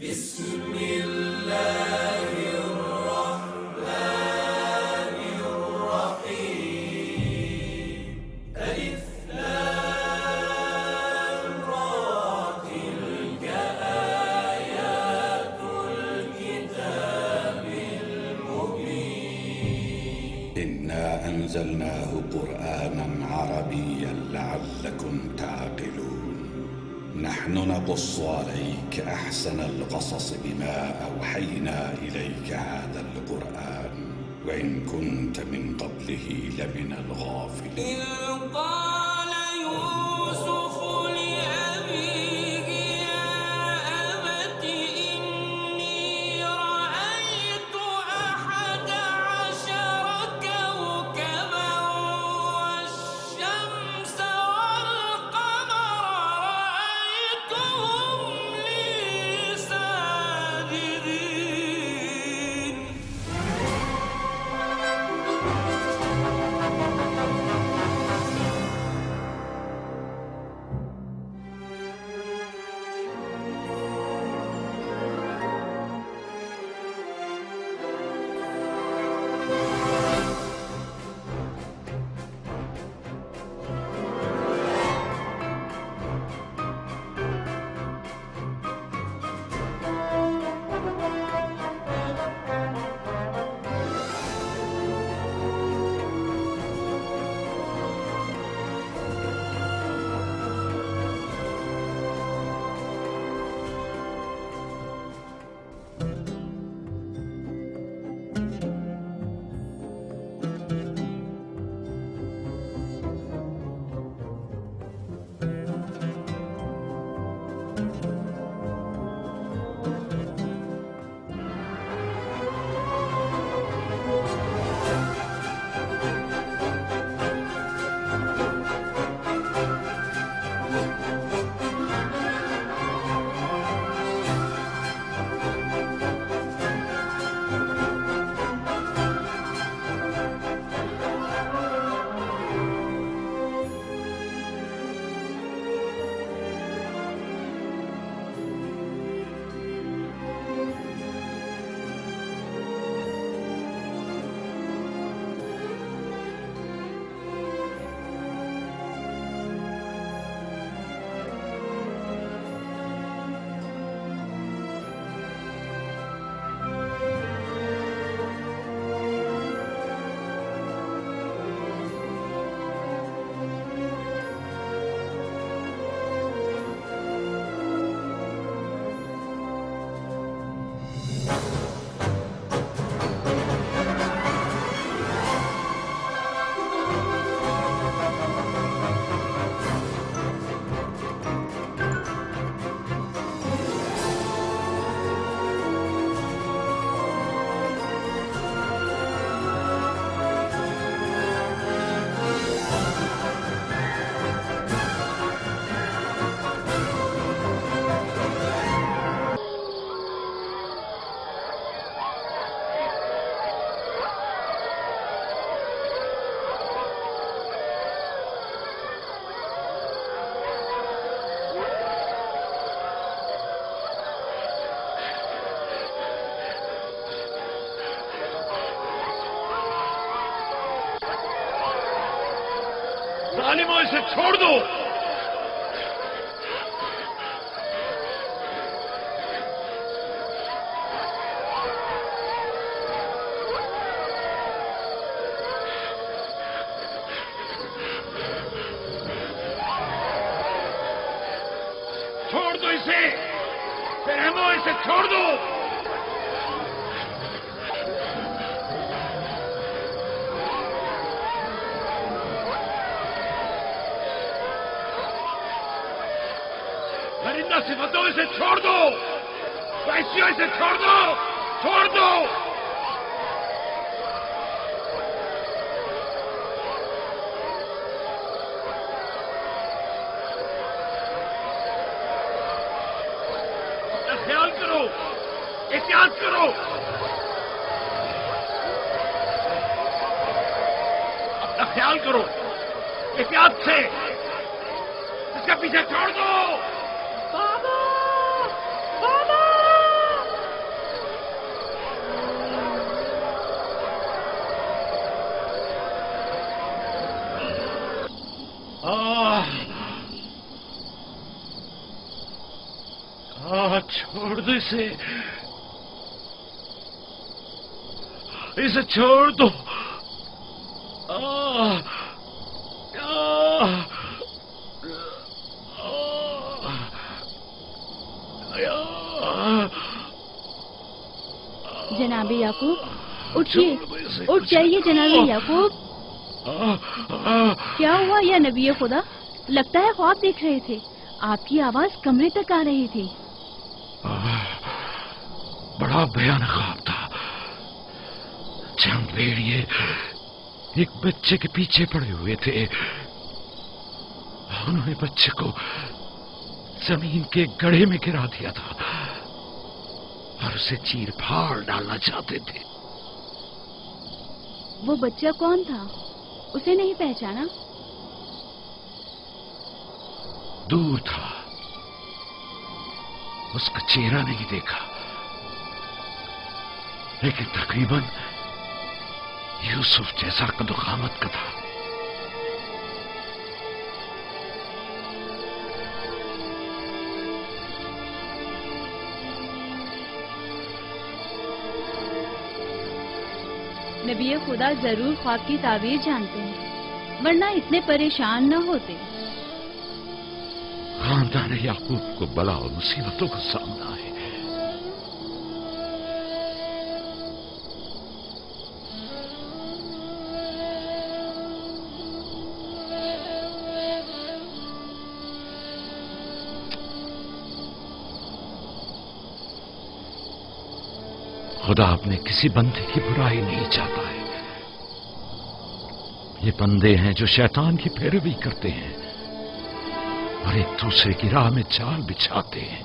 بسم الله الرحمن الرحيم ألف لام را تلك آيات الكتاب المبين إنا أنزلناه قرآنا عربيا لعلكم تعقلون نحن نقص عليك أحسن القصص بما أوحينا إليك هذا القرآن وإن كنت من قبله لمن الغافلين. إذ قال يوسف لأبيه يا أبت إني رأيت 11 كوكبا والشمس والقمر رأيتهم لي ساجدين. ظالموں اسے چھوڑ دو. چھوڑ دو اسے. رحمو اسے چھوڑ دو. درندہ صفتوں اسے چھوڑ دو. وحشیوں اسے چھوڑ دو. چھوڑ دو. اپنا خیال کرو. احتیاط کرو. اپنا خیال کرو. احتیاط سے. اس کا پیچھے چھوڑ دو. بابا! بابا! چھوڑ دو اسے چھوڑ دو جناب یعقوب اٹھیے، اٹھ جائیے جناب یعقوب. کیا ہوا یا نبی خدا؟ لگتا ہے خواب دیکھ رہے تھے. آپ کی آواز کمرے تک آ رہی تھی. بڑا بھیانک خواب تھا. چند بھیڑیے ایک بچے کے پیچھے پڑے ہوئے تھے. انہوں نے بچے کو زمین کے گڑھے میں گرا دیا تھا اور اسے چیر پھاڑ ڈالنا چاہتے تھے. وہ بچہ کون تھا؟ اسے نہیں پہچانا؟ دور تھا، اس کا چہرہ نہیں دیکھا، لیکن تقریباً یوسف جیسا قد و قامت کا تھا. نبی خدا ضرور خواب کی تعبیر جانتے ہیں، ورنہ اتنے پریشان نہ ہوتے. خاندان یعقوب کو بلا اور مصیبتوں کا سامنا ہے. خدا اپنے کسی بندے کی برائی نہیں چاہتا ہے. یہ بندے ہیں جو شیطان کی پیروی کرتے ہیں اور ایک دوسرے کی راہ میں جال بچھاتے ہیں.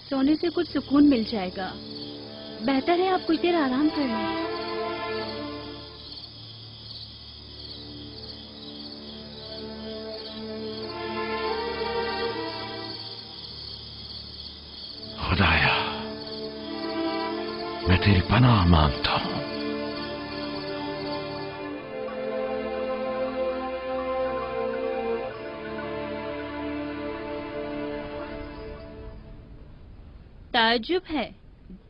سونے سے کچھ سکون مل جائے گا. بہتر ہے آپ کچھ دیر آرام کر لیں. خدایا، میں تیری پناہ مانگتا ہوں. تعجب ہے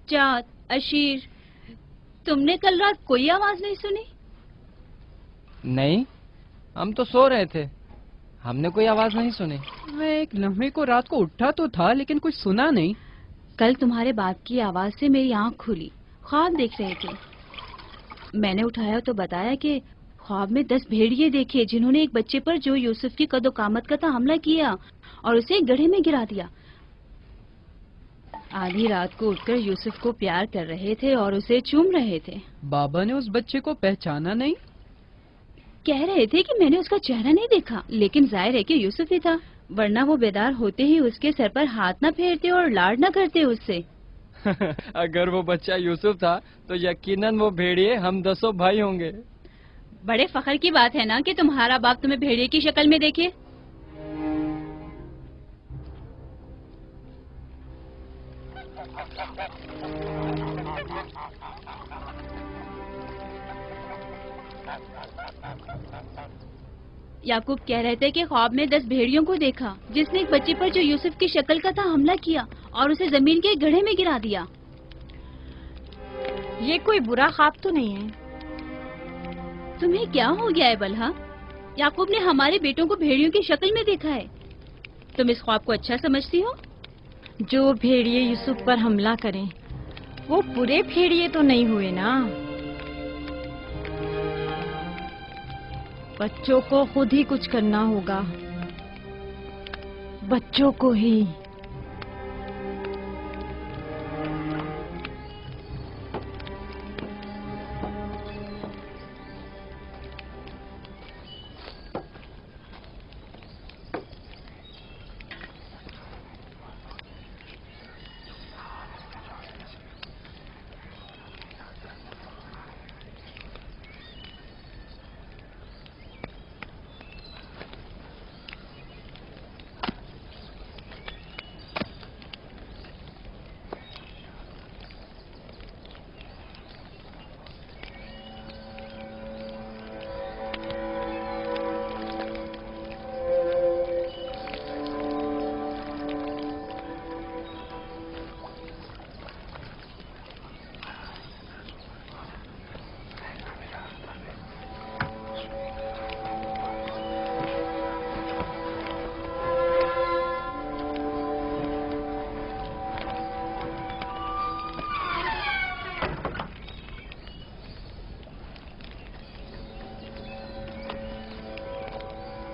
جات، اشیر، تم نے کل رات کوئی آواز نہیں سنی؟ نہیں، ہم تو سو رہے تھے، ہم نے کوئی آواز نہیں سنی. میں ایک لمحے کو رات کو اٹھا تو تھا لیکن کچھ سنا نہیں. کل تمہارے باپ کی آواز سے میری آنکھ کھلی. خواب دیکھ رہے تھے. میں نے اٹھایا تو بتایا کہ خواب میں 10 بھیڑیے دیکھے جنہوں نے ایک بچے پر جو یوسف کی قد و قامت کا تھا حملہ کیا اور اسے ایک گڑھے میں گرا دیا. آدھی رات کو اٹھ کر یوسف کو پیار کر رہے تھے اور اسے چوم رہے تھے. بابا نے اس بچے کو پہچانا نہیں؟ کہہ رہے تھے کہ میں نے اس کا چہرہ نہیں دیکھا، لیکن ظاہر ہے کہ یوسف ہی تھا، ورنہ وہ بیدار ہوتے ہی اس کے سر پر ہاتھ نہ پھیرتے اور لاڈ نہ کرتے اس سے. اگر وہ بچہ یوسف تھا تو یقیناً وہ بھیڑیے ہم 10 بھائی ہوں گے. بڑے فخر کی بات ہے نا کہ تمہارا باپ تمہیں بھیڑیے کی شکل میں دیکھے. یعقوب کہہ رہے تھے کہ خواب میں 10 بھیڑیوں کو دیکھا جس نے ایک بچے پر جو یوسف کی شکل کا تھا حملہ کیا اور اسے زمین کے گڑھے میں گرا دیا. یہ کوئی برا خواب تو نہیں ہے؟ تمہیں کیا ہو گیا ہے بلہا؟ یعقوب نے ہمارے بیٹوں کو بھیڑیوں کی شکل میں دیکھا ہے. تم اس خواب کو اچھا سمجھتی ہو؟ جو بھیڑیے یوسف پر حملہ کریں وہ برے بھیڑیے تو نہیں ہوئے نا. بچوں کو خود ہی کچھ کرنا ہوگا، بچوں کو ہی.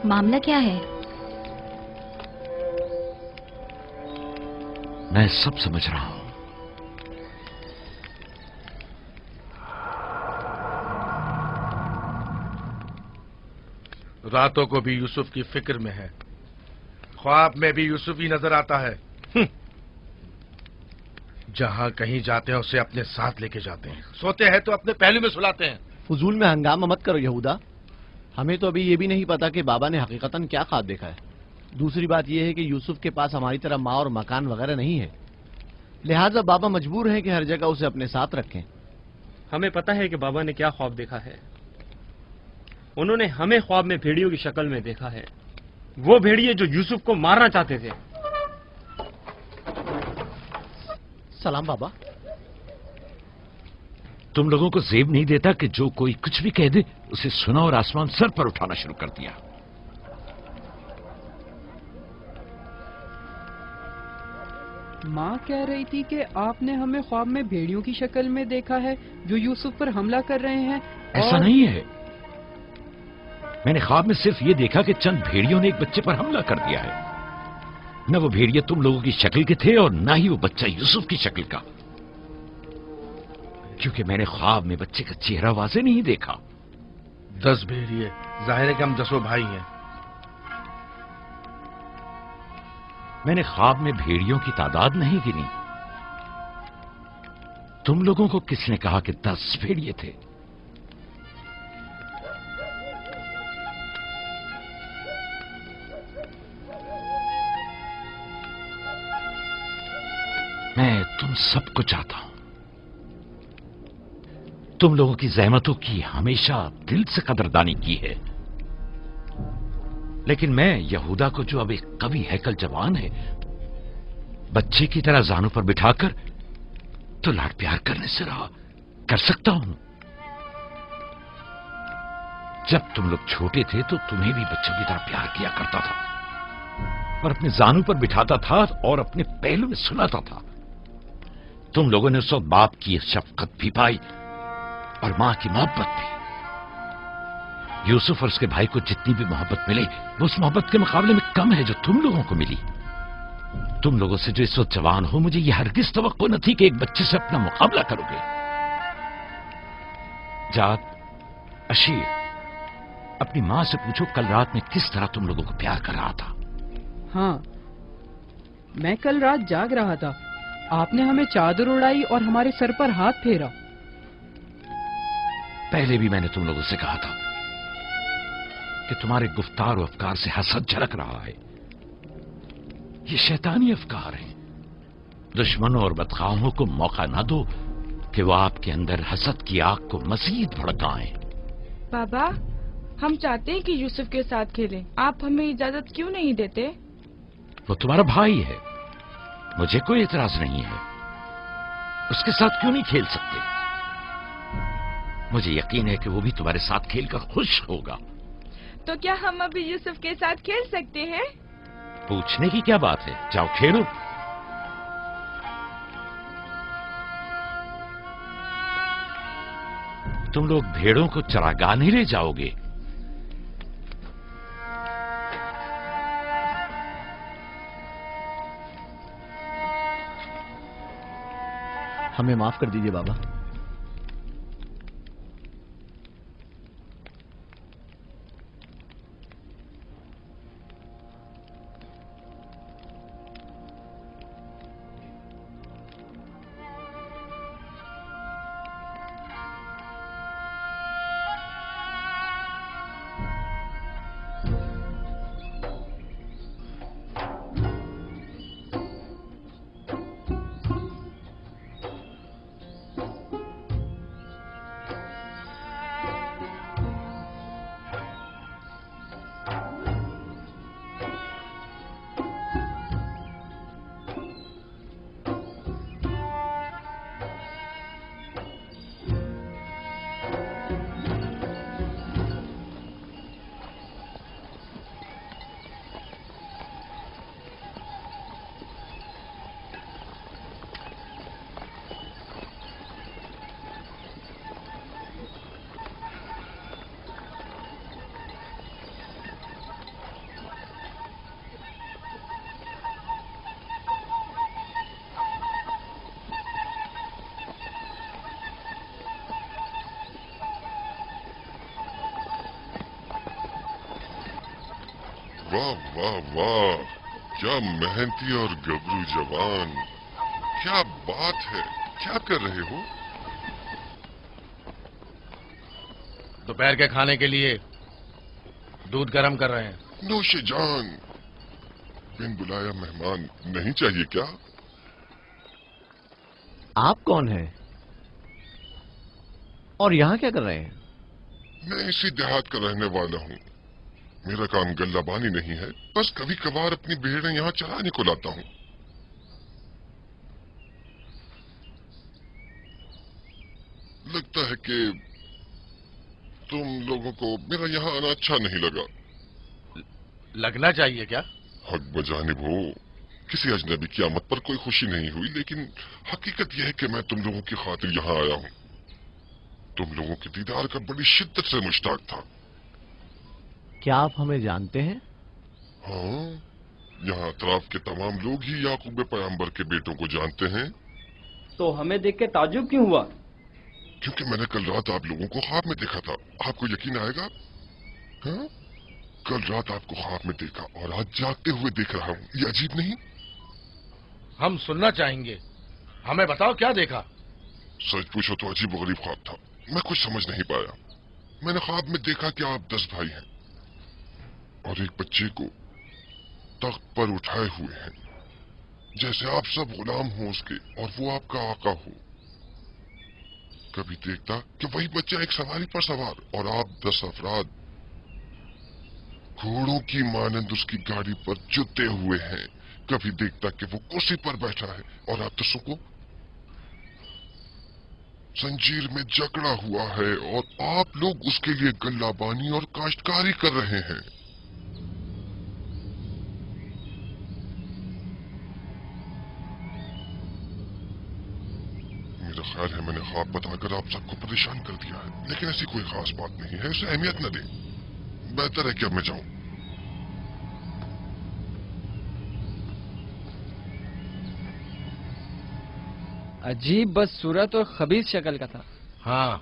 मामला क्या है? मैं सब समझ रहा हूं। रातों को भी यूसुफ की फिक्र में है, ख्वाब में भी यूसुफ ही नजर आता है। जहां कहीं जाते हैं उसे अपने साथ लेके जाते हैं, सोते हैं तो अपने पहलू में सुलाते हैं। फजूल में हंगामा मत करो यहूदा, हमें तो अभी ये भी नहीं पता कि बाबा ने हकीकतन क्या ख्वाब देखा है। दूसरी बात यह है कि यूसुफ के पास हमारी तरह माँ और मकान वगैरह नहीं है, लिहाजा बाबा मजबूर हैं कि हर जगह उसे अपने साथ रखें। हमें पता है कि बाबा ने क्या ख्वाब देखा है। उन्होंने हमें ख्वाब में भेड़ियों की शक्ल में देखा है, वो भेड़िए जो यूसुफ को मारना चाहते थे। सलाम बाबा। तुम लोगों को जेब नहीं देता कि जो कोई कुछ भी कह दे उसे सुना और आसमान सर पर उठाना शुरू कर दिया। माँ कह रही थी कि आपने हमें ख्वाब में भेड़ियों की शक्ल में देखा है जो यूसुफ पर हमला कर रहे हैं। ऐसा नहीं है, मैंने ख्वाब में सिर्फ ये देखा कि चंद भेड़ियों ने एक बच्चे पर हमला कर दिया है। न वो भेड़िए तुम लोगों की शक्ल के थे और न ही वो बच्चा यूसुफ की शक्ल का, क्योंकि मैंने ख्वाब में बच्चे का चेहरा वाज़े नहीं देखा। 10 भेड़िए, जाहिर है कि हम 10 भाई हैं। मैंने ख्वाब में भेड़ियों की तादाद नहीं गिनी। तुम लोगों को किसने कहा कि 10 भेड़िए थे? मैं तुम सबको चाहता हूं। तुम लोगों की जहमतों की हमेशा दिल से कदरदानी की है, लेकिन मैं यहूदा को, जो अब एक कवि हैकल जवान है, बच्चे की तरह जानू पर बिठाकर तो लाड प्यार करने से रहा कर सकता हूं। जब तुम लोग छोटे थे तो तुम्हें भी बच्चों की तरह प्यार किया करता था और अपने जानू पर बिठाता था और अपने पहलू में सुलाता था। तुम लोगों ने उस वक्त बाप की शफकत भी पाई और मां की मोहब्बत भी। यूसुफ और उसके भाई को जितनी भी मोहब्बत मिली वो उस मोहब्बत के मुकाबले में कम है जो तुम लोगों को मिली। तुम लोगों से जो इस वक्त जवान हो, मुझे यह हरगिज तवक्को न थी कि एक बच्चे से अपना मुकाबला करोगे। जात, अशीर, अपनी मां से पूछो कल रात में किस तरह तुम लोगों को प्यार कर रहा था। हाँ, मैं कल रात जाग रहा था, आपने हमें चादर उड़ाई और हमारे सर पर हाथ फेरा। पहले भी मैंने तुम लोगों से कहा था कि तुम्हारे गुफ्तार और अफकार से हसद झलक रहा है। ये शैतानी अफकार हैं। दुश्मनों और बदखाहों को मौका ना दो कि वो आपके अंदर हसद की आग को मजीद भड़काएं। बाबा, हम चाहते हैं कि यूसुफ के साथ खेलें, आप हमें इजाजत क्यों नहीं देते? वो तुम्हारा भाई है, मुझे कोई एतराज नहीं है। उसके साथ क्यों नहीं खेल सकते? मुझे यकीन है कि वो भी तुम्हारे साथ खेलकर खुश होगा। तो क्या हम अभी यूसुफ के साथ खेल सकते हैं? पूछने की क्या बात है, जाओ खेलो। तुम लोग भेड़ों को चरागाह ले जाओगे। हमें माफ कर दीजिए बाबा। واہ واہ واہ، کیا محنتی اور گبرو جوان، کیا بات ہے، کیا کر رہے ہو؟ دوپہر کے کھانے کے لیے دودھ گرم کر رہے ہیں۔ نوش جان، بن بلایا مہمان نہیں چاہیے کیا؟ آپ کون ہیں اور یہاں کیا کر رہے ہیں؟ میں اسی دیہات کا رہنے والا ہوں، میرا کام گلہ بانی نہیں ہے، بس کبھی کبھار اپنی بھیڑیں یہاں چرانے کو لاتا ہوں۔ لگتا ہے کہ تم لوگوں کو میرا یہاں آنا اچھا نہیں لگا۔ لگنا چاہیے کیا؟ حق بجانب ہو، کسی اجنبی کی آمد پر کوئی خوشی نہیں ہوئی، لیکن حقیقت یہ ہے کہ میں تم لوگوں کی خاطر یہاں آیا ہوں۔ تم لوگوں کے دیدار کا بڑی شدت سے مشتاق تھا۔ کیا آپ ہمیں جانتے ہیں؟ ہاں، یہاں اطراف کے تمام لوگ ہی یعقوب پیغمبر کے بیٹوں کو جانتے ہیں۔ تو ہمیں دیکھ کے تعجب کیوں ہوا؟ کیونکہ میں نے کل رات آپ لوگوں کو خواب میں دیکھا تھا۔ آپ کو یقین آئے گا؟ ہاں، کل رات آپ کو خواب میں دیکھا اور آج جاگتے ہوئے دیکھ رہا ہوں، یہ عجیب نہیں؟ ہم سننا چاہیں گے، ہمیں بتاؤ کیا دیکھا؟ سچ پوچھو تو عجیب و غریب خواب تھا، میں کچھ سمجھ نہیں پایا۔ میں نے خواب میں دیکھا کہ آپ 10 بھائی ہیں اور ایک بچے کو تخت پر اٹھائے ہوئے ہیں، جیسے آپ سب غلام ہوں اس کے اور وہ آپ کا آقا ہو۔ کبھی دیکھتا کہ وہی بچہ ایک سواری پر سوار اور آپ 10 افراد گھوڑوں کی مانند اس کی گاڑی پر جتے ہوئے ہیں۔ کبھی دیکھتا کہ وہ کرسی پر بیٹھا ہے اور آپ 10 کو زنجیر میں جکڑا ہوا ہے اور آپ لوگ اس کے لیے گلہ بانی اور کاشتکاری کر رہے ہیں۔ میرا خیال ہے میں نے خواب بتا کر آپ سب کو پریشان کر دیا ہے، لیکن ایسی کوئی خاص بات نہیں ہے، اسے اہمیت نہ دیں۔ بہتر ہے کہ اب میں جاؤں۔ عجیب بس صورت اور خبیث شکل کا تھا۔ ہاں،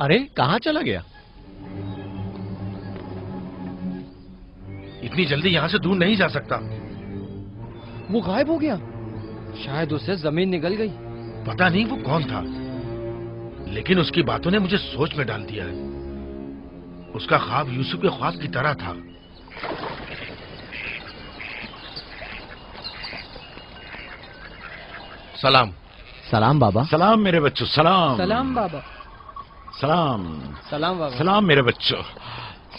ارے کہاں چلا گیا؟ اتنی جلدی یہاں سے دور نہیں جا سکتا۔ وہ غائب ہو گیا، شاید اسے زمین نگل گئی۔ پتہ نہیں وہ کون تھا، لیکن اس کی باتوں نے مجھے سوچ میں ڈال دیا ہے۔ اس کا خواب یوسف کے خواب کی طرح تھا۔ سلام۔ سلام بابا۔ سلام میرے بچوں، سلام۔ سلام بابا۔ سلام۔ سلام بابا۔ سلام میرے بچوں،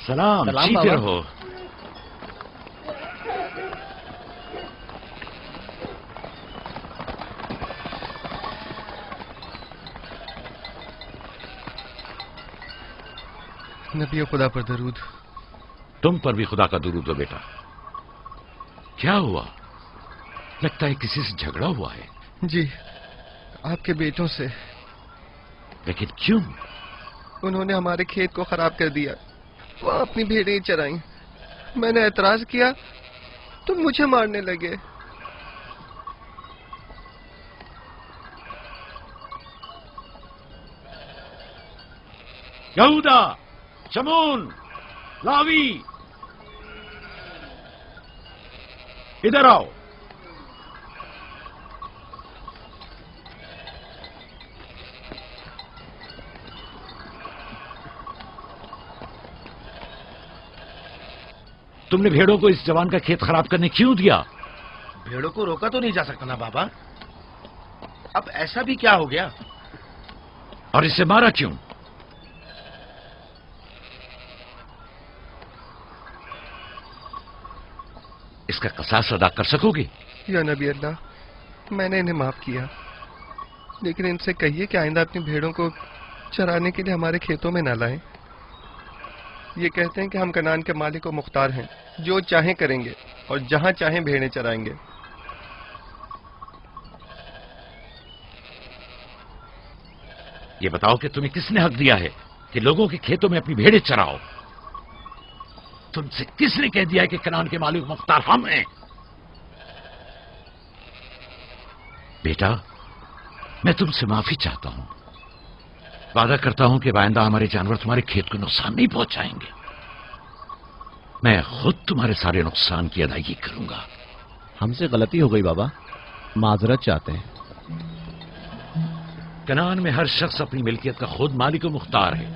سلام، سلام جیتے بابا۔ رہو۔ نبی خدا پر درود۔ تم پر بھی خدا کا درود ہو بیٹا۔ کیا ہوا؟ لگتا ہے کسی سے جھگڑا ہوا ہے۔ جی، آپ کے بیٹوں سے۔ لیکن کیوں؟ انہوں نے ہمارے کھیت کو خراب کر دیا، وہ اپنی بھیڑیں چرائیں۔ میں نے اعتراض کیا تو مجھے مارنے لگے۔ یہودا، شمون، لاوی، ادھر آؤ۔ تم نے بھیڑوں کو اس جوان کا کھیت خراب کرنے کیوں دیا؟ بھیڑوں کو روکا تو نہیں جا سکتا نا بابا، اب ایسا بھی کیا ہو گیا؟ اور اسے مارا کیوں؟ اس کا قصاص ادا کر سکو گے؟ یا نبی اللہ، میں نے انہیں معاف کیا، لیکن ان سے کہیے کہ آئندہ اپنی بھیڑوں کو چرانے کے لیے ہمارے کھیتوں میں نہ لائیں۔ یہ کہتے ہیں کہ ہم کنعان کے مالک و مختار ہیں، جو چاہیں کریں گے اور جہاں چاہیں بھیڑیں چرائیں گے۔ یہ بتاؤ کہ تمہیں کس نے حق دیا ہے کہ لوگوں کے کھیتوں میں اپنی بھیڑیں چراؤ؟ تم سے کس نے کہہ دیا ہے کہ کنعان کے مالک مختار ہم ہیں؟ بیٹا، میں تم سے معافی چاہتا ہوں. وعدہ کرتا ہوں کہ آئندہ ہمارے جانور تمہارے کھیت کو نقصان نہیں پہنچائیں گے. میں خود تمہارے سارے نقصان کی ادائیگی کروں گا. ہم سے غلطی ہو گئی بابا، معذرت چاہتے ہیں. کنعان میں ہر شخص اپنی ملکیت کا خود مالک و مختار ہے.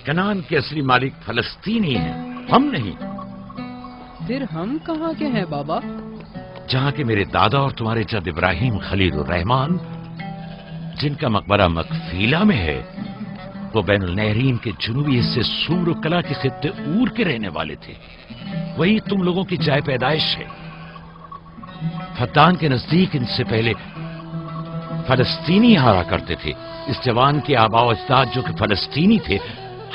کنعان کے اصلی مالک فلسطینی ہیں، ہم نہیں. پھر ہم کہاں کے ہیں بابا؟ جہاں کے میرے دادا اور تمہارے جد ابراہیم خلیل الرحمان، جن کا مقبرہ مکفیلہ میں ہے، وہ بین النہرین کے جنوبی حصے سور و کلا کے خطے اور کے رہنے والے تھے. وہی تم لوگوں کی جائے پیدائش ہے. فتان کے نزدیک ان سے پہلے فلسطینی ہارا کرتے تھے. اس جوان کے آباء و اجداد جو کہ فلسطینی تھے،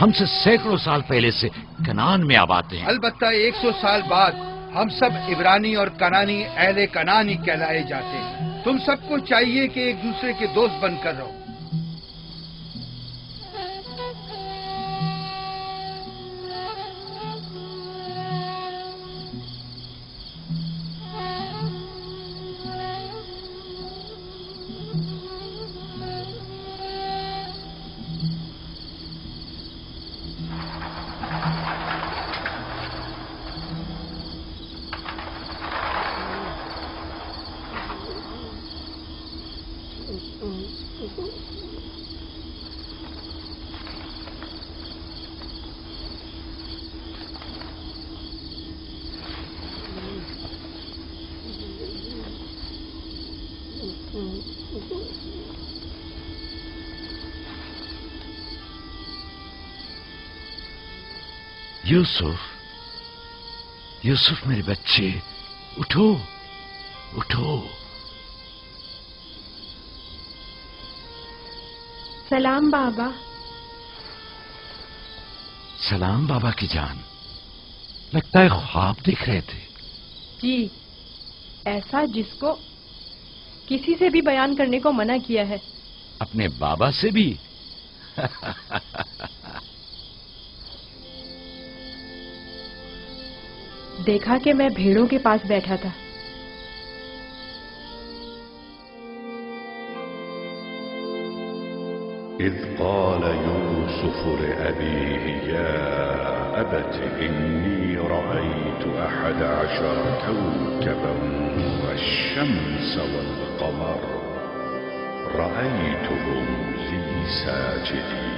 ہم سے سینکڑوں سال پہلے سے کنعان میں آباد ہیں. البتہ 100 سال بعد ہم سب عبرانی اور کنانی اہل کنعان ہی کہلائے جاتے ہیں. تم سب کو چاہیے کہ ایک دوسرے کے دوست بن کر رہو. یوسف، یوسف میرے بچے، اٹھو اٹھو. سلام بابا. سلام بابا کی جان. لگتا ہے خواب دیکھ رہے تھے. جی، ایسا جس کو کسی سے بھی بیان کرنے کو منع کیا ہے. اپنے بابا سے بھی؟ دیکھا کہ میں بھیڑوں کے پاس بیٹھا تھا. إذ قال يوسف لأبيه يا أبت إني رأيت 11 كوكبا والشمس والقمر رأيتهم لي ساجدين.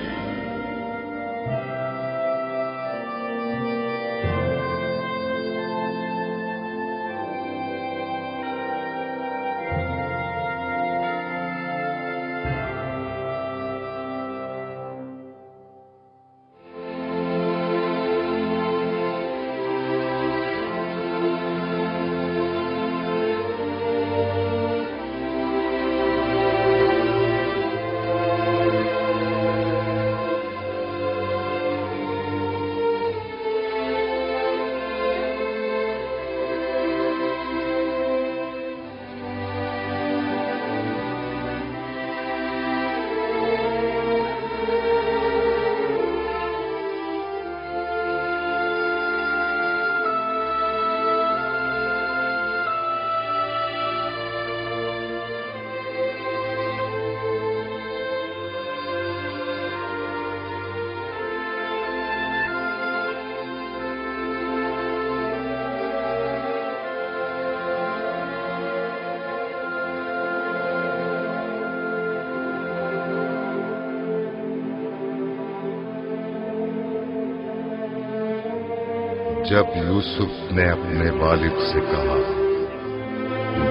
جب یوسف نے اپنے والد سے کہا،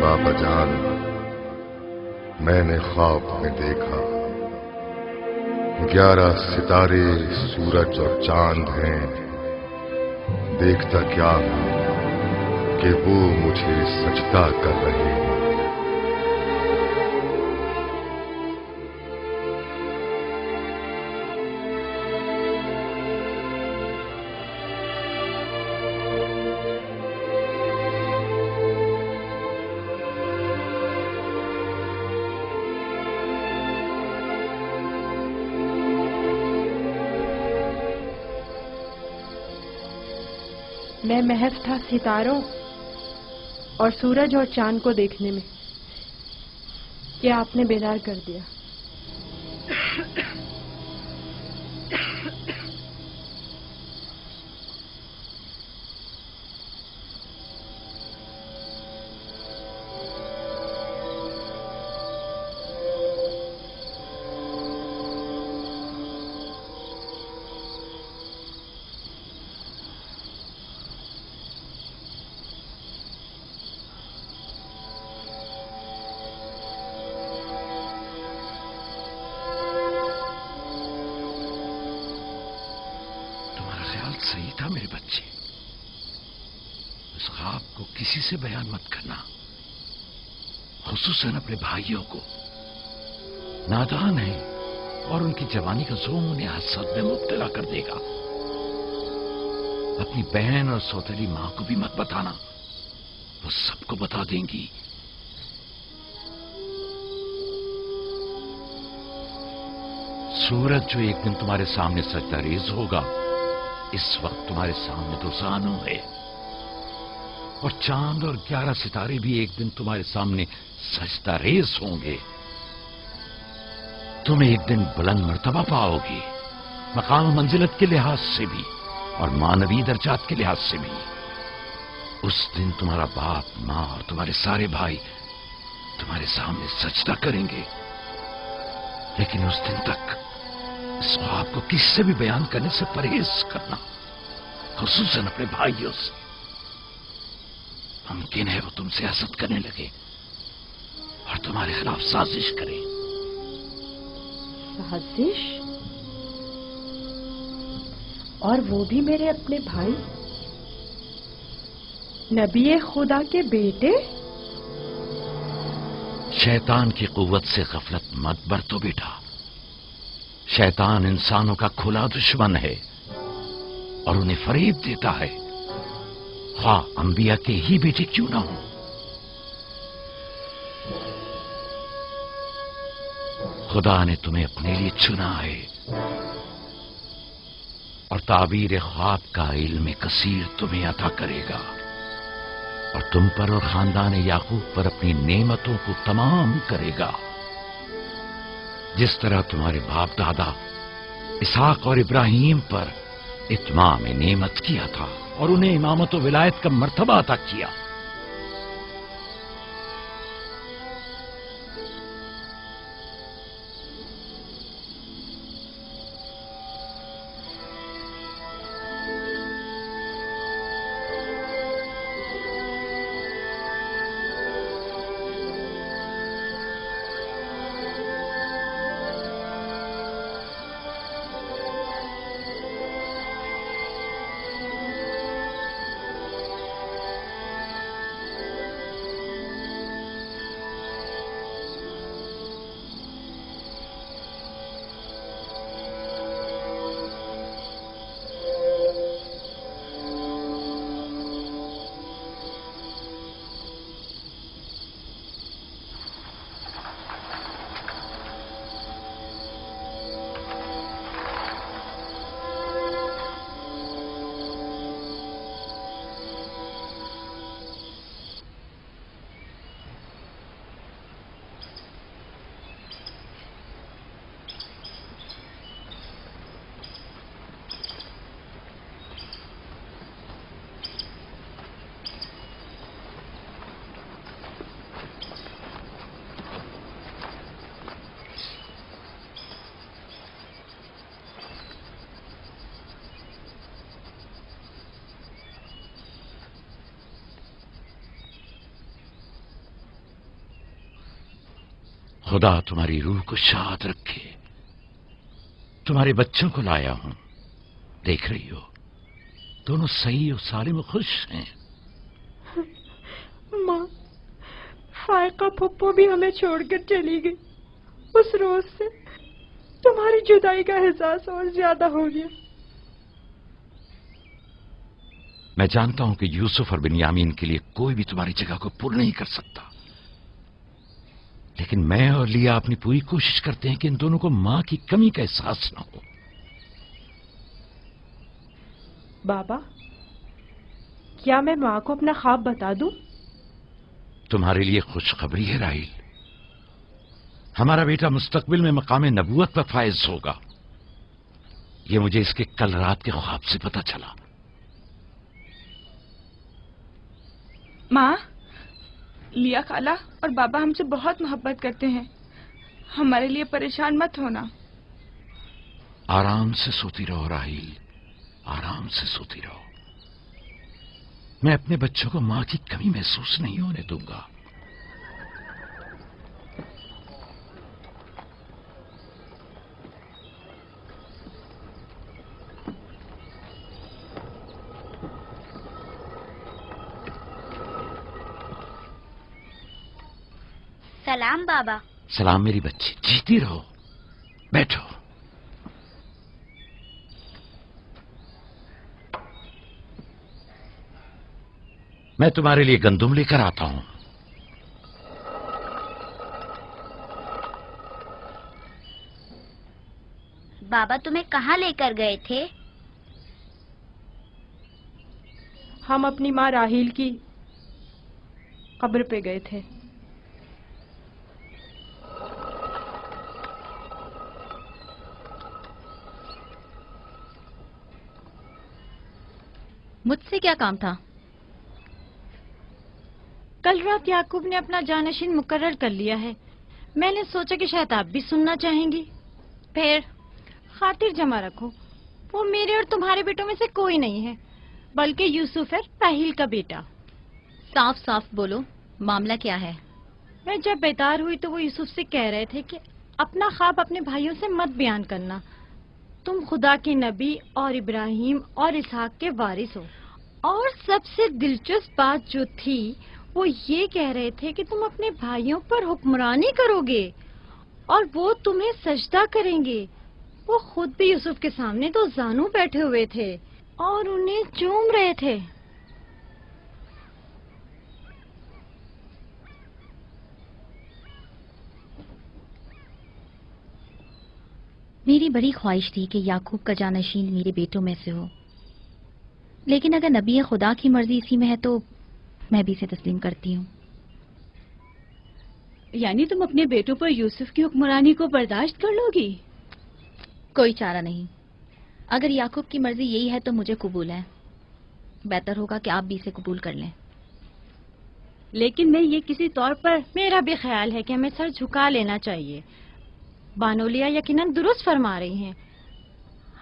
بابا جان، میں نے خواب میں دیکھا 11 ستارے، سورج اور چاند ہیں. دیکھتا کیا ہوں کہ وہ مجھے سجدہ کر رہے ہیں. میں محض تھا ستاروں اور سورج اور چاند کو دیکھنے میں. کہ آپ نے بیدار کر دیا۔ صحیح تھا میرے بچے، اس خواب کو کسی سے بیان مت کرنا، خصوصاً اپنے بھائیوں کو۔ نادان ہیں اور ان کی جوانی کا زوم انہیں حسد میں مبتلا کر دے گا۔ اپنی بہن اور سوتیلی ماں کو بھی مت بتانا، وہ سب کو بتا دیں گی۔ سورج جو ایک دن تمہارے سامنے سجدہ ریز ہوگا، اس وقت تمہارے سامنے تو زانو ہے، اور چاند اور 11 ستارے بھی ایک دن تمہارے سامنے سجدہ ریز ہوں گے۔ تم ایک دن بلند مرتبہ پاؤ گے، مقام و منزلت کے لحاظ سے بھی اور مانوی درجات کے لحاظ سے بھی۔ اس دن تمہارا باپ، ماں اور تمہارے سارے بھائی تمہارے سامنے سجدہ کریں گے، لیکن اس دن تک اس خواب کو کسی سے بھی بیان کرنے سے پرہیز کرنا، خصوصاً اپنے بھائیوں سے۔ ممکن ہے وہ تم سے حسد کرنے لگے اور تمہارے خلاف سازش کرے۔ سازش؟ اور وہ بھی میرے اپنے بھائی، نبی خدا کے بیٹے؟ شیطان کی قوت سے غفلت مت برتو بیٹا۔ شیطان انسانوں کا کھلا دشمن ہے اور انہیں فریب دیتا ہے، خواہ انبیاء کے ہی بیٹے کیوں نہ ہوں۔ خدا نے تمہیں اپنے لیے چنا ہے اور تعبیر خواب کا علم کثیر تمہیں عطا کرے گا، اور تم پر اور خاندان یعقوب پر اپنی نعمتوں کو تمام کرے گا، جس طرح تمہارے باپ دادا اسحاق اور ابراہیم پر اتمام نعمت کیا تھا اور انہیں امامت و ولایت کا مرتبہ عطا کیا۔ خدا تمہاری روح کو شاد رکھے۔ تمہارے بچوں کو لایا ہوں، دیکھ رہی ہو دونوں صحیح اور سالم و خوش ہیں۔ ماں، فائقہ پھپھو بھی ہمیں چھوڑ کر چلی گئی۔ اس روز سے تمہاری جدائی کا احساس اور زیادہ ہو گیا۔ میں جانتا ہوں کہ یوسف اور بنیامین کے لیے کوئی بھی تمہاری جگہ کو پر نہیں کر سکتا، لیکن میں اور لیا اپنی پوری کوشش کرتے ہیں کہ ان دونوں کو ماں کی کمی کا احساس نہ ہو۔ بابا، کیا میں ماں کو اپنا خواب بتا دوں؟ تمہارے لیے خوشخبری ہے راہیل، हमारा बेटा मुस्तकबिल में मकाम नबूवत पर फायज होगा, ये मुझे इसके कल रात के ख्वाब से पता चला। माँ, लिया खाला और बाबा हमसे बहुत मोहब्बत करते हैं, हमारे लिए परेशान मत होना। आराम से सोती रहो राहील, आराम से सोती रहो। मैं अपने बच्चों को मां की कमी महसूस नहीं होने दूंगा। सलाम बाबा। सलाम मेरी बच्ची, जीती रहो। बैठो। मैं तुम्हारे लिए गंदुम लेकर आता हूं। बाबा तुम्हें कहाँ लेकर गए थे? हम अपनी माँ राहील की कब्र पे गए थे। मुझसे क्या काम था? कल रात याकूब ने अपना जानशीन मुकर्रर कर लिया है। मैंने सोचा कि शायद आप भी सुनना चाहेंगी। फिर खातिर जमा रखो, वो मेरे और तुम्हारे बेटों में से कोई नहीं है, बल्कि यूसुफ है, राहील का बेटा। साफ साफ बोलो, मामला क्या है? मैं जब बेदार हुई तो वो यूसुफ से कह रहे थे कि अपना ख्वाब अपने भाइयों से मत बयान करना। तुम खुदा के नबी और इब्राहिम और इसहाक के वारिस हो। और सबसे दिलचस्प बात जो थी वो ये कह रहे थे कि तुम अपने भाइयों पर हुक्मरानी करोगे और वो तुम्हें सजदा करेंगे। वो खुद भी यूसुफ के सामने दो जानू बैठे हुए थे और उन्हें चूम रहे थे। मेरी बड़ी ख्वाहिश थी कि याकूब का जानशीन मेरे बेटों में से हो, लेकिन अगर नबी खुदा की मर्जी इसी में है तो मैं भी इसे तस्लीम करती हूँ। यानी तुम अपने बेटों पर यूसुफ की हुक्मरानी को बर्दाश्त कर लोगी? कोई चारा नहीं। अगर याकूब की मर्जी यही है तो मुझे कबूल है। बेहतर होगा कि आप भी इसे कबूल कर लें। लेकिन मैं ये किसी तौर पर, मेरा भी ख्याल है कि हमें सर झुका लेना चाहिए। बानोलिया यकीनन दुरुस्त फरमा रही हैं।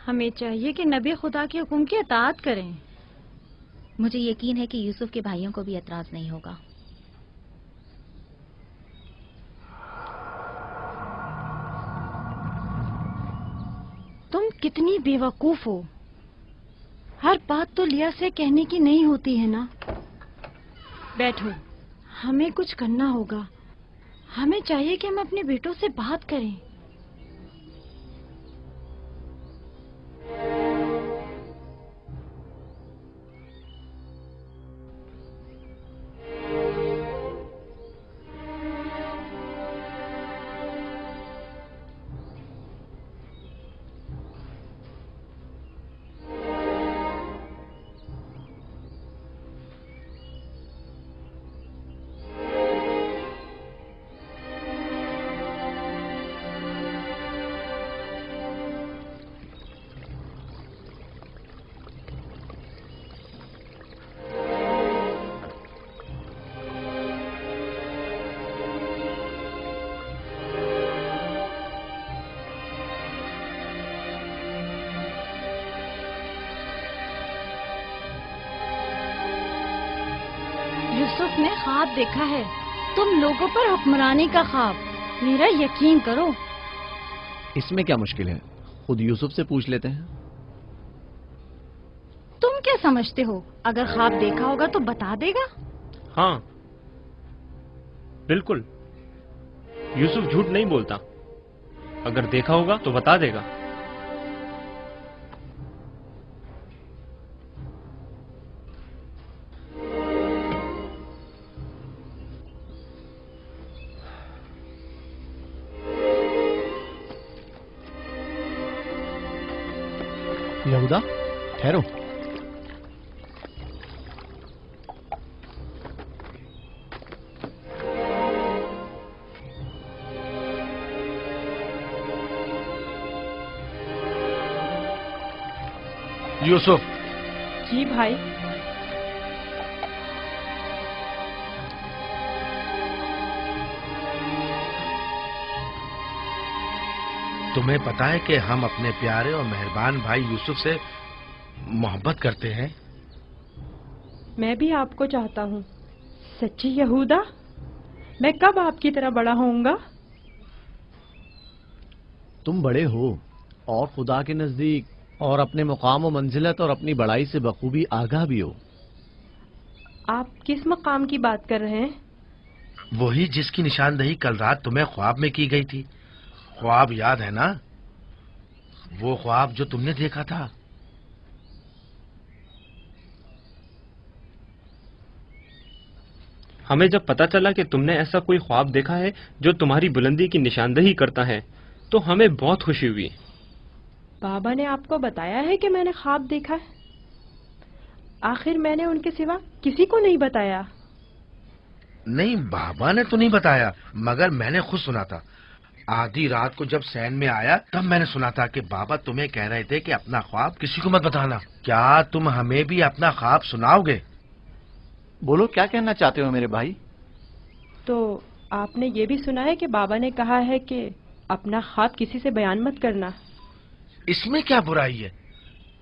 हमें चाहिए कि नबी खुदा के हुक्म की अताअत करें। मुझे यकीन है कि यूसुफ के भाइयों को भी एतराज नहीं होगा। तुम कितनी बेवकूफ हो। हर बात तो लिया से कहने की नहीं होती है ना। बैठो, हमें कुछ करना होगा। हमें चाहिए कि हम अपने बेटों से बात करें। यूसुफ ने ख्वाब देखा है, तुम लोगों पर हुक्मरानी का ख्वाब। मेरा यकीन करो। इसमें क्या मुश्किल है, खुद यूसुफ से पूछ लेते हैं। तुम क्या समझते हो, अगर ख्वाब देखा होगा तो बता देगा? हाँ बिल्कुल, यूसुफ झूठ नहीं बोलता। अगर देखा होगा तो बता देगा। यहूदा, ठहरो। यूसुफ, जी भाई। तुम्हें पता है कि हम अपने प्यारे और मेहरबान भाई यूसुफ से मोहब्बत करते हैं। मैं भी आपको चाहता हूँ। सच्ची यहूदा, मैं कब आपकी तरह बड़ा होऊंगा? तुम बड़े हो और खुदा के नजदीक और अपने मुकाम व मंजिलत और अपनी बड़ाई से बखूबी आगाह भी हो। आप किस मकाम की बात कर रहे हैं? वही जिसकी निशानदही कल रात तुम्हें ख्वाब में की गई थी। ख्वाब याद है ना? वो ख्वाब जो तुमने देखा था। हमें जब पता चला कि तुमने ऐसा कोई ख्वाब देखा है जो तुम्हारी बुलंदी की निशानदही करता है, तो हमें बहुत खुशी हुई। बाबा ने आपको बताया है कि मैंने ख्वाब देखा है? आखिर मैंने उनके सिवा किसी को नहीं बताया। नहीं, बाबा ने तो नहीं बताया, मगर मैंने खुद सुना था। आधी रात को जब सैन में आया तब मैंने सुना था कि बाबा तुम्हें कह रहे थे कि अपना ख्वाब किसी को मत बताना। क्या तुम हमें भी अपना ख्वाब सुनाओगे? बोलो, क्या कहना चाहते हो मेरे भाई? तो आपने ये भी सुना है कि बाबा ने कहा है कि अपना ख्वाब किसी से बयान मत करना। इसमें क्या बुराई है?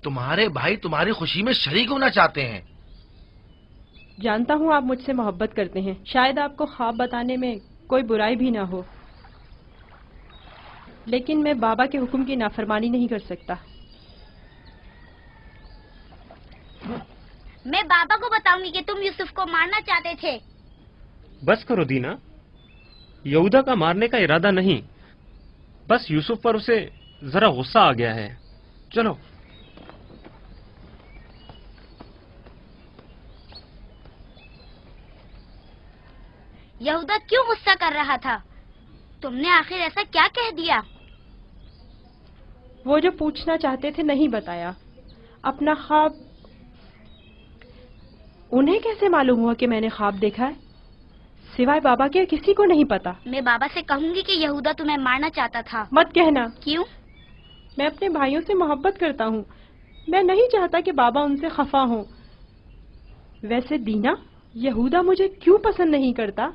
तुम्हारे भाई तुम्हारी खुशी में शरीक होना चाहते हैं। जानता हूँ आप मुझसे मोहब्बत करते हैं, शायद आपको ख्वाब बताने में कोई बुराई भी ना हो, लेकिन मैं बाबा के हुक्म की नाफरमानी नहीं कर सकता। मैं बाबा को बताऊंगी कि तुम यूसुफ को मारना चाहते थे। बस करो दीना, यहूदा का मारने का इरादा नहीं, बस यूसुफ पर उसे जरा गुस्सा आ गया है। चलो। यहूदा क्यों गुस्सा कर रहा था? तुमने आखिर ऐसा क्या कह दिया? वो जो पूछना चाहते थे नहीं बताया। अपना ख्वाब उन्हें कैसे मालूम हुआ कि मैंने ख्वाब देखा है? सिवाय बाबा के किसी को नहीं पता। मैं बाबा से कहूंगी कि यहूदा तुम्हें मारना चाहता था। मत कहना। क्यों? मैं अपने भाइयों से मोहब्बत करता हूँ। मैं नहीं चाहता कि बाबा उनसे खफा हो। वैसे दीना, यहूदा मुझे क्यों पसंद नहीं करता?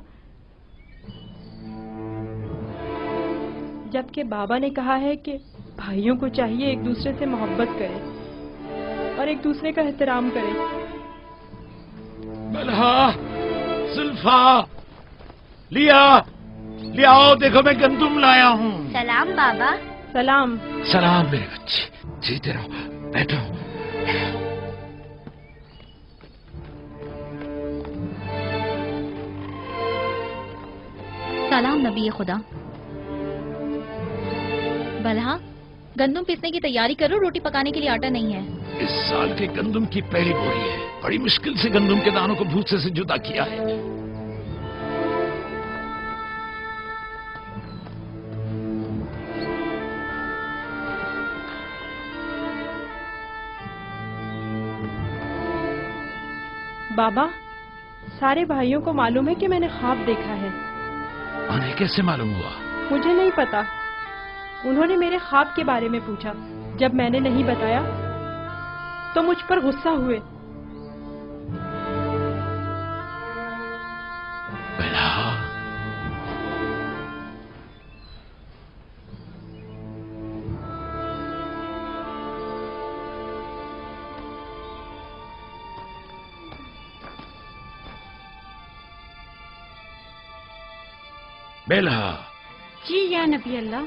जबकि बाबा ने कहा है कि भाइयों को चाहिए एक दूसरे से मोहब्बत करें और एक दूसरे का एहतराम करें। बलहा, जुल्फा, लिया आओ, देखो मैं गंदुम लाया हूँ। सलाम बाबा। सलाम। सलाम मेरे बच्चे, जीते रहो, बैठो। सलाम नबी खुदा। बलहा, गंदम पीसने की तैयारी करो, रोटी पकाने के लिए आटा नहीं है। इस साल के गंदम की पहली बोरी है। बड़ी मुश्किल से गंदम के दानों को भूसे से जुदा किया है। बाबा, सारे भाइयों को मालूम है कि मैंने ख्वाब देखा है। उन्हें कैसे मालूम हुआ? मुझे नहीं पता। उन्होंने मेरे ख्वाब के बारे में पूछा। जब मैंने नहीं बताया तो मुझ पर गुस्सा हुए। बेलहा। जी या नबी अल्लाह।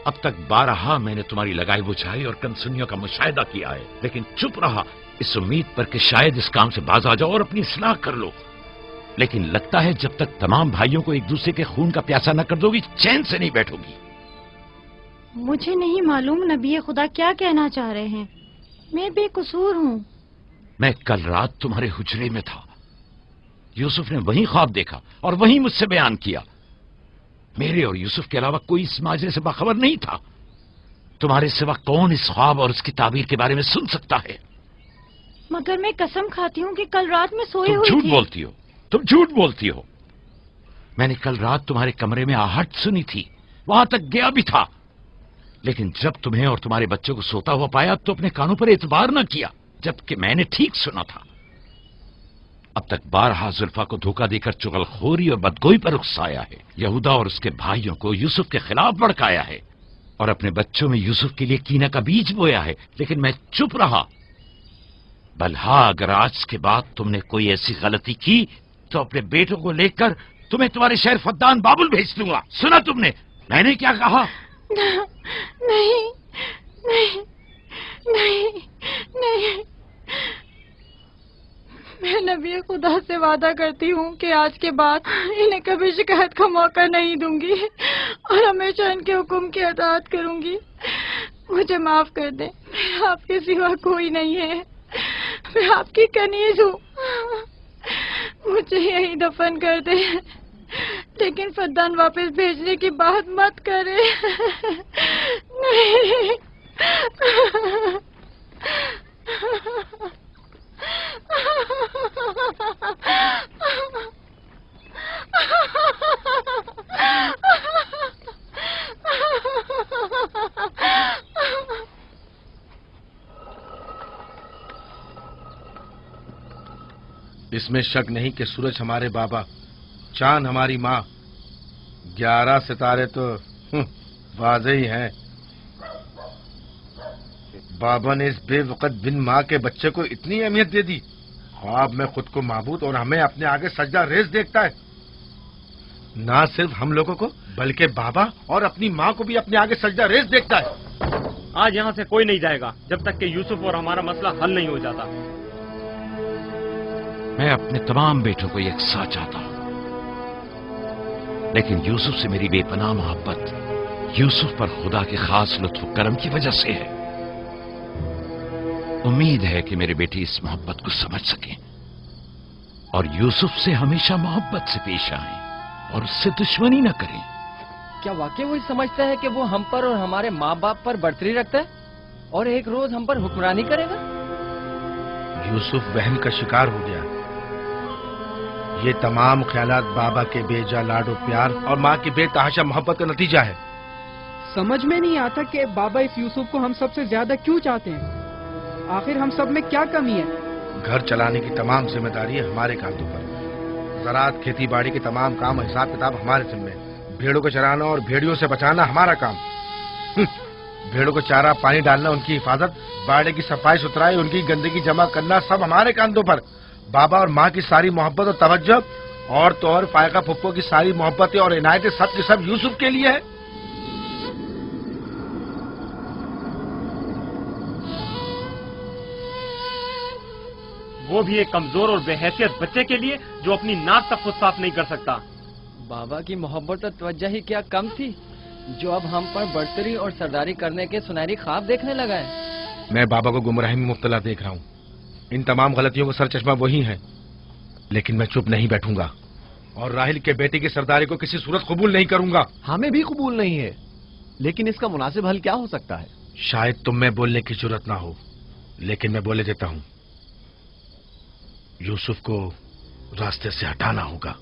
अब तक 12 मैंने तुम्हारी लगाई बुझाई और कनसुनियों का मुशाहिदा किया है, लेकिन चुप रहा इस उम्मीद पर कि शायद इस काम से बाज आ जाओ और अपनी इस्लाह कर लो। लेकिन लगता है जब तक तमाम भाइयों को एक दूसरे के खून का प्यासा न कर दोगी, चैन से नहीं बैठोगी। मुझे नहीं मालूम नबी खुदा क्या कहना चाह रहे हैं। मैं बेकसूर हूँ। मैं कल रात तुम्हारे हुजरे में था। यूसुफ ने वही ख्वाब देखा और वही मुझसे बयान किया। मेरे और यूसुफ के अलावा कोई इस माजरे से बाखबर नहीं था। तुम्हारे सिवा कौन इस ख्वाब और उसकी ताबीर के बारे में सुन सकता है? मगर मैं कसम खाती हूँ कि कल रात में सोई हुई थी। झूठ बोलती हो, तुम झूठ बोलती हो। मैंने कल रात तुम्हारे कमरे में आहट सुनी थी, वहां तक गया भी था, लेकिन जब तुम्हें और तुम्हारे बच्चों को सोता हुआ पाया तो अपने कानों पर एतबार न किया, जबकि मैंने ठीक सुना था। अब तक 12 जुल्फा को धोखा देकर चुगलखोरी और बदगोई पर उकसाया है, यहूदा और उसके भाइयों को यूसुफ के खिलाफ भड़काया है और अपने बच्चों में यूसुफ के लिए कीना का बीज बोया है, लेकिन मैं चुप रहा। बल्हा अगर आज के बाद तुमने कोई ऐसी गलती की तो अपने बेटों को लेकर तुम्हें तुम्हारे शहर फद्दान बाबुल भेज दूंगा। सुना तुमने मैंने क्या कहा? नहीं नहीं नहीं नहीं, मैं नबी खुदा से वादा करती हूँ कि आज के बाद इन्हें कभी शिकायत का मौका नहीं दूंगी और हमेशा इनके हुक्म की अताअत करूंगी। मुझे माफ कर दें, मैं आपके सिवा कोई नहीं है, मैं आपकी कनीज हूँ, मुझे यहीं दफन कर दे, लेकिन फद्दान वापस भेजने की बात मत करे। नहीं। इसमें शक नहीं कि सूरज हमारे बाबा, चांद हमारी माँ, 11 सितारे तो वाज़े ही हैं। बाबा ने इस बेवकत बिन माँ के बच्चे को इतनी अहमियत दे दी। ख्वाब में खुद को माबूद और हमें अपने आगे सजदा रेज़ देखता है। ना सिर्फ हम लोगों को बल्कि बाबा और अपनी माँ को भी अपने आगे सजदा रेज़ देखता है। आज यहाँ से कोई नहीं जाएगा जब तक कि यूसुफ और हमारा मसला हल नहीं हो जाता। मैं अपने तमाम बेटों को एक साथ चाहता हूं, लेकिन यूसुफ से मेरी बेपनाह मोहब्बत यूसुफ पर खुदा के खास लुत्फ करम की वजह से है। उम्मीद है कि मेरे बेटे इस मोहब्बत को समझ सकें और यूसुफ से हमेशा मोहब्बत से पेश आएं और उससे दुश्मनी न करें। क्या वाकई वही समझता है कि वो हम पर और हमारे माँ बाप पर बर्तरी रखता है और एक रोज हम पर हुक्मरानी करेगा? यूसुफ वहम का शिकार हो गया। ये तमाम ख्यालात बाबा के बेजा लाडो प्यार और माँ की बेतहाशा मोहब्बत का नतीजा है। समझ में नहीं आता कि बाबा इस यूसुफ को हम सबसे ज्यादा क्यों चाहते हैं। आखिर हम सब में क्या कमी है? घर चलाने की तमाम जिम्मेदारी हमारे कांधों पर। ज़राअत, खेती बाड़ी के तमाम काम और हिसाब किताब हमारे जिम्मे। भेड़ों को चराना और भेड़ियों से बचाना हमारा काम। भेड़ों को चारा पानी डालना, उनकी हिफाजत, बाड़े की सफाई सुथराई, उनकी गंदगी जमा करना सब हमारे कांधों पर। बाबा और माँ की सारी मोहब्बत और तवज्जो और तो और फायका फुप्पो की सारी मोहब्बतें और इनायतें सब के सब यूसुफ के लिए है। वो भी एक कमजोर और बेहैसियत बच्चे के लिए जो अपनी नाक तक खुद साफ नहीं कर सकता। बाबा की मोहब्बत और तवज्जो ही क्या कम थी जो अब हम पर बढ़तरी और सरदारी करने के सुनहरी ख्वाब देखने लगा है। मैं बाबा को गुमराही में मुब्तला देख रहा हूँ। इन तमाम गलतियों का सरचश्मा वही है, लेकिन मैं चुप नहीं बैठूंगा और राहिल के बेटे की सरदारी को किसी सूरत कबूल नहीं करूंगा। हमें भी कबूल नहीं है, लेकिन इसका मुनासिब हल क्या हो सकता है? शायद तुम में बोलने की जरूरत ना हो, लेकिन मैं बोले देता हूँ। यूसुफ को रास्ते से हटाना होगा।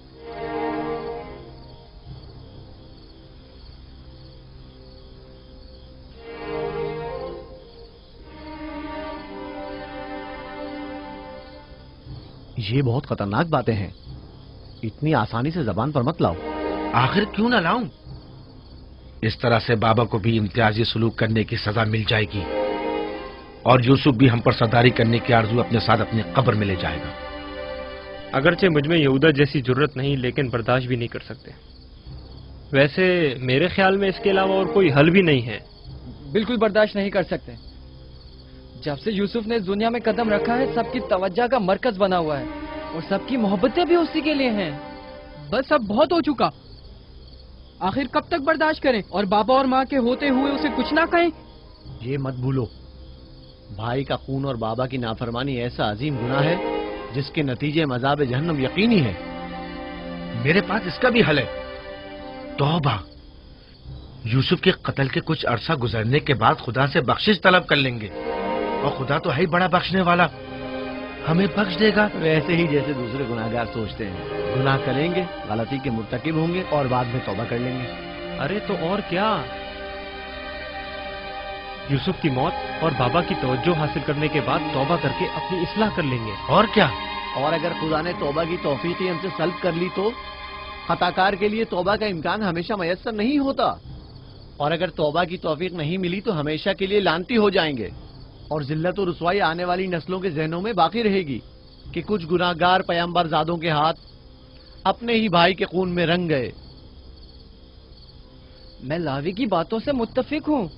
ये बहुत खतरनाक बातें हैं, इतनी आसानी से जबान पर मत लाओ। आखिर क्यों ना लाऊं? इस तरह से बाबा को भी इम्तियाजी सलूक करने की सजा मिल जाएगी और यूसुफ भी हम पर सरदारी करने की आरज़ू अपने साथ अपनी कब्र में ले जाएगा। अगरचे मुझमें यहूदा जैसी जरूरत नहीं, लेकिन बर्दाश्त भी नहीं कर सकते। वैसे मेरे ख्याल में इसके अलावा और कोई हल भी नहीं है। बिल्कुल बर्दाश्त नहीं कर सकते। जब से यूसुफ ने इस दुनिया में कदम रखा है, सबकी तवज्जो का मरकज बना हुआ है और सबकी मोहब्बतें भी उसी के लिए हैं। बस अब बहुत हो चुका। आखिर कब तक बर्दाश्त करें और बाबा और माँ के होते हुए उसे कुछ ना कहें? ये मत भूलो, भाई का खून और बाबा की नाफरमानी ऐसा अजीम गुनाह है जिसके नतीजे मज़ाब जहन्नम यकीनी है। मेरे पास इसका भी हल है। तौबा। यूसुफ के कत्ल के कुछ अरसा गुजरने के बाद खुदा से बख्शिश तलब कर लेंगे और खुदा तो है ही बड़ा बख्शने वाला, हमें बख्श देगा। वैसे ही जैसे दूसरे गुनाहगार सोचते हैं, गुनाह करेंगे, गलती के मुर्तकिब होंगे और बाद में तौबा कर लेंगे। अरे तो और क्या? यूसुफ की मौत और बाबा की तवज्जो हासिल करने के बाद तौबा करके अपनी इस्लाह कर लेंगे। और क्या? और अगर खुदा ने तौबा की तौफीक ही हमसे सल्ब कर ली तो खताकार के लिए तौबा का इम्कान हमेशा मयस्सर नहीं होता, और अगर तौबा की तौफीक नहीं मिली तो हमेशा के लिए लानती हो जाएंगे, और जिल्लत और रुसवाई आने वाली नस्लों के जहनों में बाकी रहेगी कि कुछ गुनाहगार पैगंबर ज़ादों के हाथ अपने ही भाई के खून में रंग गए। मैं लावी की बातों से मुत्तफिक हूँ,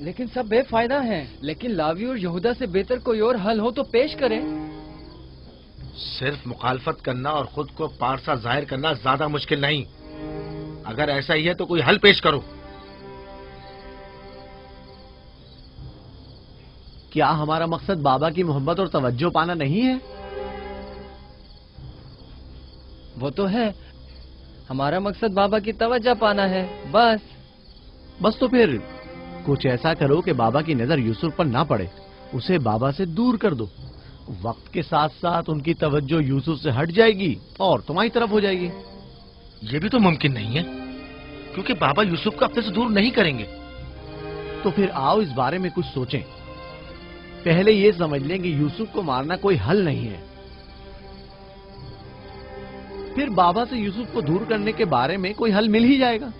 लेकिन सब बेफायदा हैं। लेकिन लावी और यहूदा से बेहतर कोई और हल हो तो पेश करें। सिर्फ मुखालफत करना और खुद को पारसा जाहिर करना ज्यादा मुश्किल नहीं। अगर ऐसा ही है तो कोई हल पेश करो। क्या हमारा मकसद बाबा की मोहब्बत और तवज्जो पाना नहीं है? वो तो है, हमारा मकसद बाबा की तवज्जो पाना है, बस तो फिर कुछ ऐसा करो कि बाबा की नजर यूसुफ पर ना पड़े, उसे बाबा से दूर कर दो। वक्त के साथ साथ उनकी तवज्जो यूसुफ से हट जाएगी और तुम्हारी तरफ हो जाएगी। ये भी तो मुमकिन नहीं है, क्योंकि बाबा यूसुफ को अपने से दूर नहीं करेंगे। तो फिर आओ इस बारे में कुछ सोचें। पहले ये समझ लें कि यूसुफ को मारना कोई हल नहीं है, फिर बाबा से यूसुफ को दूर करने के बारे में कोई हल मिल ही जाएगा।